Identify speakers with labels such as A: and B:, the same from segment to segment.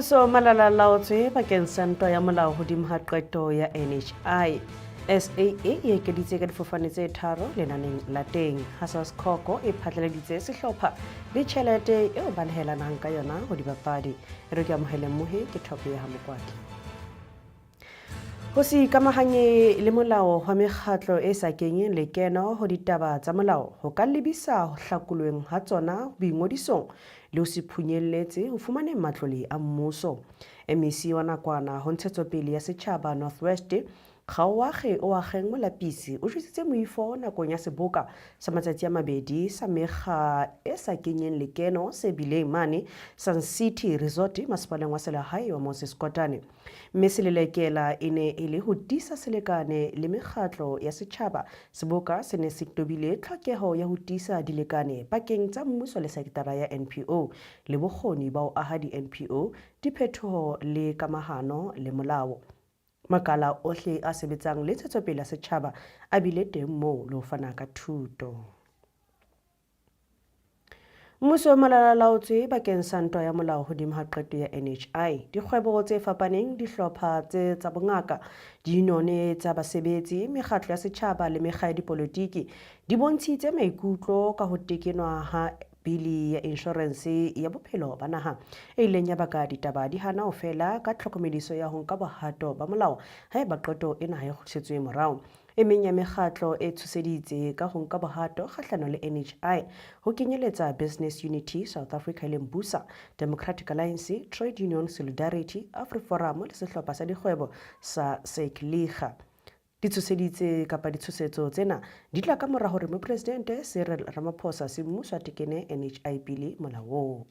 A: Mmuso o malala-a-laotswe bakeng sa ntwa ya molao hodimo ha qeto ya NHI. SAA e ekeditse ka difofane tse 3 lenaneng la teng. Hassas Khoko e phatlaladitse sehlopha le tjhelete eo ba nehelanang ka yona ho dibapadi. E re ke amohele mmohi ke Thope ya Hamokwaki. Ho se ikamahanye le molao wa mekgatlo e sa kenyeng lekeno ho ditaba tsa molao ho ka lebisa ho hlakolweng ha tsona boingodisong le ho se phunyelletse ho fumaneng matlole a mmuso. MEC wa nakwana ho ntshetsopele ya setjhaba North West Kgaoage o Akgeng Molapisi o jwetsitse moifo nakong ya seboka sa matsatsi a mabedi sa mekga e sa kenyeng lekeno se bileng mane Sun City Resort masepaleng wa selehae wa Moses Kotane. Mme selelekela e ne e le ho tiisa selekane le mekgatlo ya setjhaba. Seboka se ne se tobile tlhokeho ya ho tiisa dilekane pakeng tsa mmuso le sekitara ya NPO le bokgoni ba ho aha di-NPO diphetoho le kamahano le molao. Makala ohle a sebetsang le ntshetsopele ya setjhaba a bile teng moo le ho fana ka thuto. Mmuso o malala-a-laotswe bakeng sa ntwa ya molao hodimo ha qeto ya NHI. Dikgwebo tse fapaneng, dihlopha tsa bongaka, diunione tsa basebetsi, mekgatlo ya setjhaba le mekga ya dipolotiki di bontshitse maikutlo ka ho tekenwa ha bili ya insurance ya bophelo ba naha e ileng ya baka ditaba di hana ho fela ka tlhokomediso ya ho nka bohato ba molao haeba qeto ena ha e kgutlisetswe morao. E meng ya mekgatlo e tshoseditse ka ho nka bohato kgahlano le NHI ho kenyeletsa Business Unity South Africa le Mbusa, Democratic Alliance, Trade Union Solidarity, AfriForum le sehlopha sa dikgwebo sa Sekliga. Ditshosetso tsena di tla ka mora hore Mopresidente Cyril Ramaphosa se mmuso a tekene NHI pele molaong.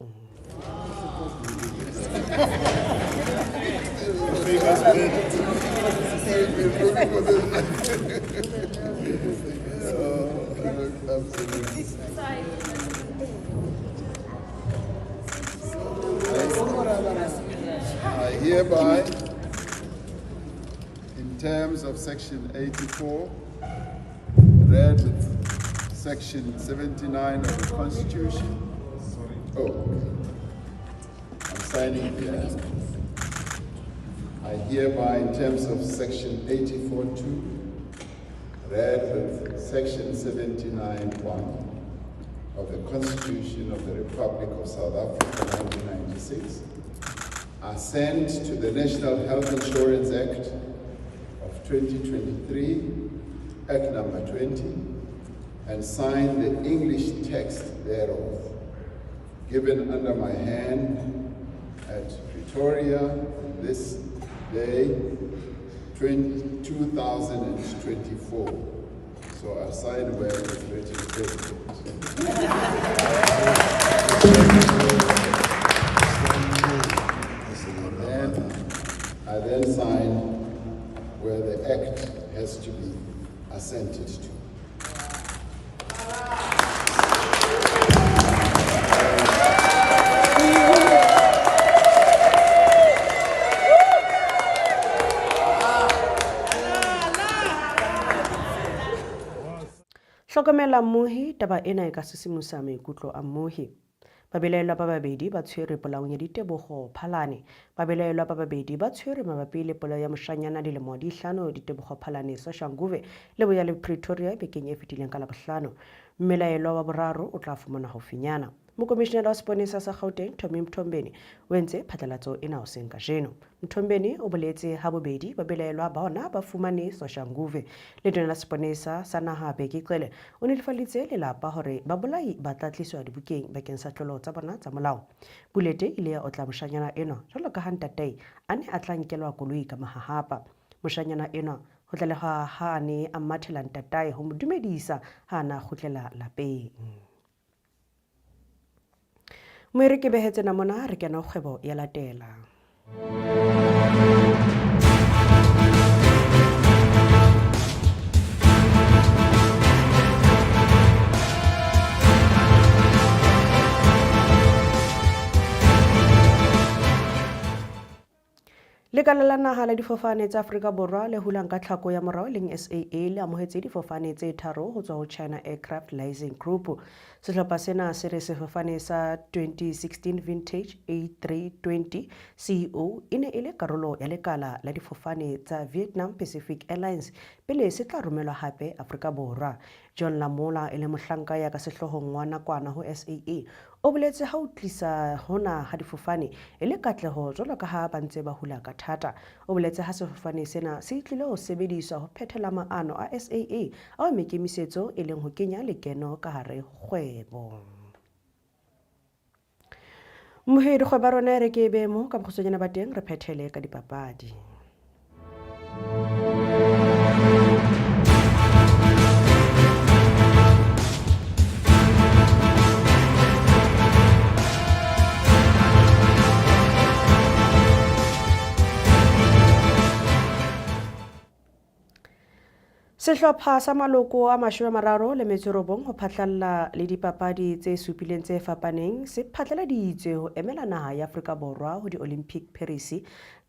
B: I hereby, in terms of Section 84, read with Section 79 of the Constitution. I'm signing here. I hereby, in terms of Section 84(2), read with Section 79(1) of the Constitution of the Republic of South Africa, 1996, assent to the National Health Insurance Act of 2023, Act number 20, and sign the English text thereof, given under my hand at Pretoria this day, 2024. So I signed where it's written President. I then sign where the act has to be assented to.
A: Hlokomela mmohi taba ena e ka sisimusa maikutlo a mmohi. Babelaelwa ba babedi ba tshwere polaong ya Ditebogo Phalane. Babelaelwa ba babedi ba tshwere mabapi le polao ya moshanyana dilemo di 5 Ditebogo Phalane Soshanguve le boya le Pretoria bekeng e fetileng ka Labohlano. Mmelaelwa wa boraro o tla fumana haufinyana. Mokomishenara wa Seponesa sa Gauteng Tommy Mthombeni o entse phatlalatso ena hoseng kajeno. Mthombeni o boletse ha bobedi babelaelwa bona ba fumane Soshanguve. Letona la Seponesa sa naha Bheki Cele o nelefalleditse lelapa hore babolai ba tla tliswa dibukeng bakeng sa tlolo tsa bona tsa molao. Bulete ile ya otla moshanyana ena jwalo ka hantate a ne a tla nkelwa koloi ka mahahapa. Moshanyana ena ho tlaleha ha ne a mathela ntatae ho mo dumedisa ha na kgutlela lapeng. Moere ke behetse na mona re kena kgwebo ya latela. Le Lekala la naha la difofane tsa Afrika Borwa le hulang ka tlhako ya morao leng SAA le amohetse difofane tse tharo ho tswa ho China Aircraft Leasing Group. Sehlopha sena se re sefofane sa 2016 vintage A320 CEO e ne e le karolo ya lekala la difofane tsa Vietnam Pacific Airlines pele se tla romelwa hape Afrika Borwa. John Lamola e le mohlanka ya ka sehlohong wa nakwana ho SAA o boletse ha o tlisa hona ha difofane e le katleho jwalo ka ha ba ntse ba hula ka thata. O boletse ha sefofane sena se tlile ho sebediswa ho phethela maano a SAA a mekemisetso e leng ho kenya lekeno ka hare ho kgwebo. Mohedi kgwebo rona re ke be mo ka bokgosonyana ba teng re phethele ka dipapadi. Sehlopha sa maloko a 39 ho phatlalla le dipapadi tse supileng tse fapaneng se phatlaladitse ho emela naha ya Afrika Borwa ho di-Olympic Paris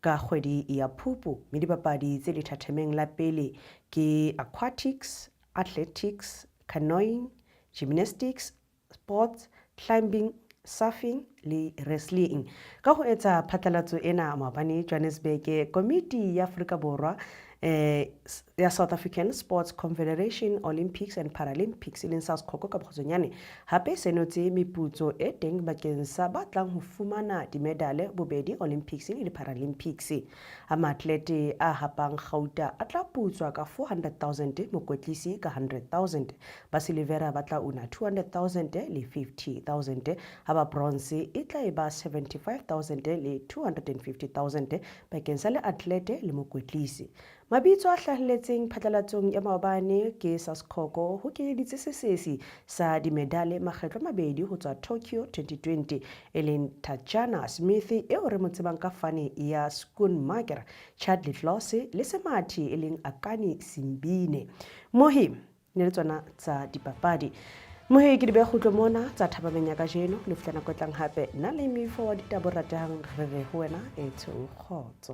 A: ka kgwedi ya Phupu. Mme dipapadi tse lethathemeng la pele ke aquatics, athletics, canoeing, gymnastics, sports, climbing, surfing le wrestling. Ka ho etsa phatlalatso ena maobane Johannesburg, komiti ya Afrika Borwa ya South African Sports Confederation Olympics and Paralympics e leng SASCOC ka bokgosonyane hape senotse meputso e teng bakeng sa ba tlang ho fumana dimedale bobedi Olympics le Paralympics. Ama-atlete a hapang Gauta a tla putswa ka 400,000, mokwetlisi ka 100,000, ba silivera ba tla una 200,000 le 50,000, ha ba bronze e tla eba 75,000 le 250,000 bakeng sa le atlete le mokwetlisi. Mabitso a hlahelletseng phatlalatsong ya maobane ke SASCOC ho kenyeditse sesesi sa dimedale makgetlo mabedi ho tswa Tokyo 2020 e leng Tatjana Smith eo re mo tsebang ka fane ya Schoenmaker, Chad Litlose le semathi e leng Akani Simbine. Mohi ne le tsona tsa dipapadi. Mohi ke di beha khutlo mona tsa thabameng ya kajeno le fihla nako e tlang hape nna le mefo wa ditabo ratehang re re ho wena e tshong khotso.